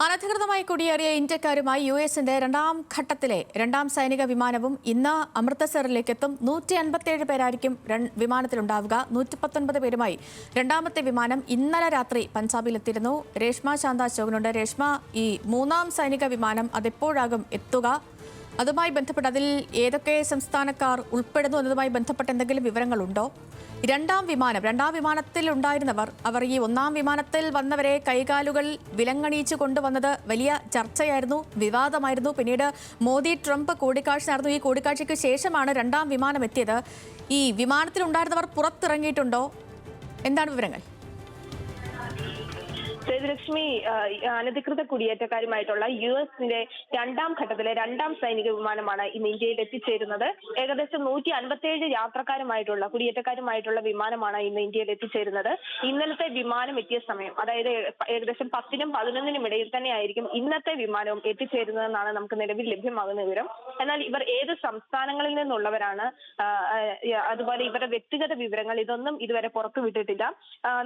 അനധികൃതമായി കുടിയേറിയ ഇന്ത്യക്കാരുമായി യുഎസിന്റെ രണ്ടാം സൈനിക വിമാനവും ഇന്ന് അമൃതസറിലേക്ക് എത്തും. 157 പേരായിരിക്കും വിമാനത്തിലുണ്ടാവുക. 119 പേരുമായി രണ്ടാമത്തെ വിമാനം ഇന്നലെ രാത്രി പഞ്ചാബിലെത്തിയിരുന്നു. രേഷ്മ ശാന്ത അശോകനുണ്ട്. രേഷ്മ, ഈ മൂന്നാം സൈനിക വിമാനം അതെപ്പോഴാകും എത്തുക? അതുമായി ബന്ധപ്പെട്ട് അതിൽ ഏതൊക്കെ സംസ്ഥാനക്കാർ ഉൾപ്പെടുന്നു എന്നതുമായി ബന്ധപ്പെട്ട എന്തെങ്കിലും വിവരങ്ങളുണ്ടോ? രണ്ടാം വിമാനത്തിൽ ഉണ്ടായിരുന്നവർ ഈ ഒന്നാം വിമാനത്തിൽ വന്നവരെ കൈകാലുകൾ വിലങ്ങണിയിച്ചു കൊണ്ടുവന്നത് വലിയ ചർച്ചയായിരുന്നു, വിവാദമായിരുന്നു. പിന്നീട് മോദി ട്രംപ് കൂടിക്കാഴ്ച നടന്നു. ഈ കൂടിക്കാഴ്ചയ്ക്ക് ശേഷമാണ് രണ്ടാം വിമാനം എത്തിയത്. ഈ വിമാനത്തിൽ ഉണ്ടായിരുന്നവർ പുറത്തിറങ്ങിയിട്ടുണ്ടോ? എന്താണ് വിവരങ്ങൾ? സേതുലക്ഷ്മി, അനധികൃത കുടിയേറ്റക്കാരുമായിട്ടുള്ള യുഎസിന്റെ രണ്ടാം ഘട്ടത്തിലെ രണ്ടാം സൈനിക വിമാനമാണ് ഇന്ന് ഇന്ത്യയിൽ എത്തിച്ചേരുന്നത്. ഏകദേശം 157 യാത്രക്കാരുമായിട്ടുള്ള കുടിയേറ്റക്കാരുമായിട്ടുള്ള വിമാനമാണ് ഇന്ന് ഇന്ത്യയിൽ എത്തിച്ചേരുന്നത്. ഇന്നലത്തെ വിമാനം എത്തിയ സമയം, അതായത് ഏകദേശം 10നും 11നും ഇടയിൽ തന്നെയായിരിക്കും ഇന്നത്തെ വിമാനവും എത്തിച്ചേരുന്നതെന്നാണ് നമുക്ക് നിലവിൽ ലഭ്യമാകുന്ന വിവരം. എന്നാൽ ഇവർ ഏത് സംസ്ഥാനങ്ങളിൽ നിന്നുള്ളവരാണ്, അതുപോലെ ഇവരുടെ വ്യക്തിഗത വിവരങ്ങൾ ഇതൊന്നും ഇതുവരെ പുറത്തുവിട്ടിട്ടില്ല.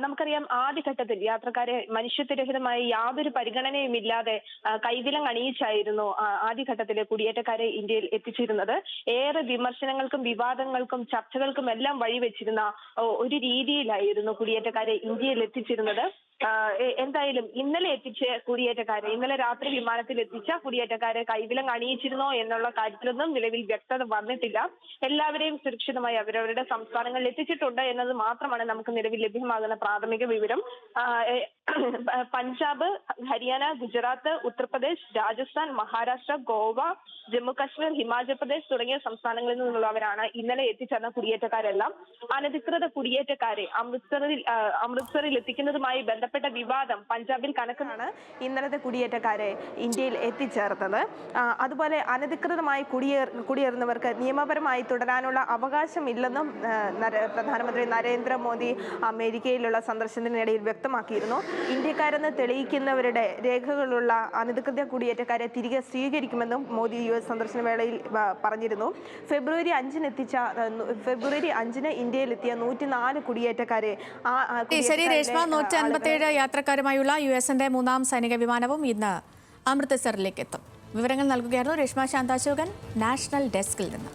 നമുക്കറിയാം, ആദ്യഘട്ടത്തിൽ യാത്രക്കാരെ മനുഷ്യത്വരഹിതമായി യാതൊരു പരിഗണനയുമില്ലാതെ കൈവിലങ്ങണിയിച്ചായിരുന്നു ആദ്യഘട്ടത്തിലെ കുടിയേറ്റക്കാരെ ഇന്ത്യയിൽ എത്തിച്ചിരുന്നത്. ഏറെ വിമർശനങ്ങൾക്കും വിവാദങ്ങൾക്കും ചർച്ചകൾക്കും എല്ലാം വഴിവെച്ചിരുന്ന ഒരു രീതിയിലായിരുന്നു കുടിയേറ്റക്കാരെ ഇന്ത്യയിൽ എത്തിച്ചിരുന്നത്. എന്തായാലും ഇന്നലെ രാത്രി വിമാനത്തിൽ എത്തിച്ച കുടിയേറ്റക്കാരെ കൈവിലങ്ങ് അണിയിച്ചിരുന്നോ എന്നുള്ള കാര്യത്തിലൊന്നും നിലവിൽ വ്യക്തത വന്നിട്ടില്ല. എല്ലാവരെയും സുരക്ഷിതമായി അവരവരുടെ സംസ്ഥാനങ്ങളിൽ എത്തിച്ചിട്ടുണ്ട് എന്നത് മാത്രമാണ് നമുക്ക് നിലവിൽ ലഭ്യമാകുന്ന പ്രാഥമിക വിവരം. പഞ്ചാബ്, ഹരിയാന, ഗുജറാത്ത്, ഉത്തർപ്രദേശ്, രാജസ്ഥാൻ, മഹാരാഷ്ട്ര, ഗോവ, ജമ്മു കാശ്മീർ, ഹിമാചൽ പ്രദേശ് തുടങ്ങിയ സംസ്ഥാനങ്ങളിൽ നിന്നുള്ളവരാണ് ഇന്നലെ എത്തിച്ചേർന്ന കുടിയേറ്റക്കാരെല്ലാം. അനധികൃത കുടിയേറ്റക്കാരെ അമൃത്സറിൽ എത്തിക്കുന്നതുമായി ബന്ധപ്പെട്ട വിവാദം പഞ്ചാബിൽ കനക്കുന്നതാണ് ഇന്നലത്തെ കുടിയേറ്റക്കാരെ ഇന്ത്യയിൽ എത്തിച്ചേർത്തത്. അതുപോലെ അനധികൃതമായി കുടിയേറുന്നവർക്ക് നിയമപരമായി തുടരാനുള്ള അവകാശമില്ലെന്നും പ്രധാനമന്ത്രി നരേന്ദ്രമോദി അമേരിക്കയിലുള്ള സന്ദർശനത്തിനിടയിൽ വ്യക്തമാക്കിയിരുന്നു. ഇന്ത്യക്കാരെന്ന് തെളിയിക്കുന്നവരുടെ രേഖകളുള്ള അനധികൃത കുടിയേറ്റക്കാരെ തിരികെ സ്വീകരിക്കുമെന്നും മോദി യുഎസ് സന്ദർശന വേളയിൽ പറഞ്ഞിരുന്നു. ഫെബ്രുവരി 5-ന് ഇന്ത്യയിലെത്തിയ 104 കുടിയേറ്റക്കാരെ ശരി രേഷ്മ, 157 യാത്രക്കാരുമായുള്ള യുഎസിന്റെ മൂന്നാം സൈനിക വിമാനവും ഇന്ന് അമൃതസറിലേക്ക് എത്തും. വിവരങ്ങൾ നൽകുകയായിരുന്നു രേഷ്മ ശാന്ത അശോകൻ, നാഷണൽ ഡെസ്കിൽ നിന്ന്.